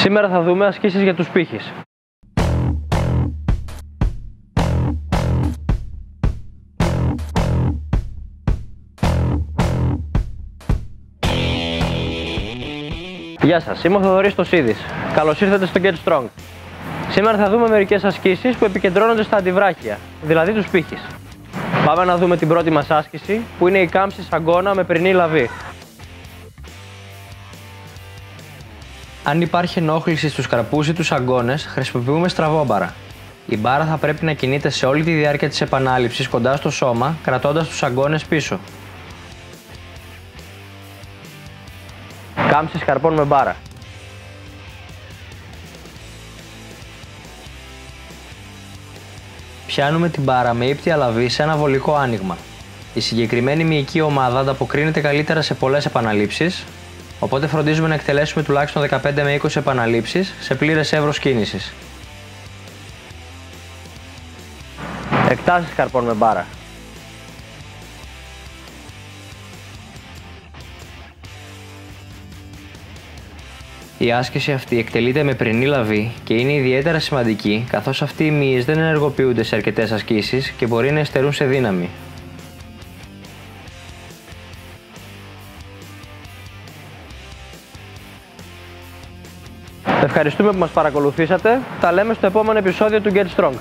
Σήμερα θα δούμε ασκήσεις για τους πήχες. Γεια σας, είμαι ο Θοδωρής Τωσίδης. Καλώς ήρθατε στο Get Strong. Σήμερα θα δούμε μερικές ασκήσεις που επικεντρώνονται στα αντιβράχια, δηλαδή τους πήχες. Πάμε να δούμε την πρώτη μας άσκηση, που είναι η κάμψη σαγκώνα με πυρηνή λαβή. Αν υπάρχει ενόχληση στους καρπούς ή τους σαγκώνες, χρησιμοποιούμε στραβόμπαρα. Η μπάρα θα πρέπει να κινείται σε όλη τη διάρκεια της επανάληψης κοντά στο σώμα, κρατώντας τους σαγκώνες πίσω. Κάμψη καρπών με μπάρα. Πιάνουμε την μπάρα με ύπτια λαβή σε ένα βολικό άνοιγμα. Η συγκεκριμένη μυϊκή ομάδα ανταποκρίνεται καλύτερα σε πολλές επαναλήψεις, οπότε φροντίζουμε να εκτελέσουμε τουλάχιστον 15 με 20 επαναλήψεις σε πλήρες εύρος κίνησης. Εκτάσεις καρπών με μπάρα. Η άσκηση αυτή εκτελείται με πυρηνή λαβή και είναι ιδιαίτερα σημαντική, καθώς αυτοί οι μύες δεν ενεργοποιούνται σε αρκετές ασκήσεις και μπορεί να υστερούν σε δύναμη. Ευχαριστούμε που μας παρακολουθήσατε. Τα λέμε στο επόμενο επεισόδιο του Get Strong.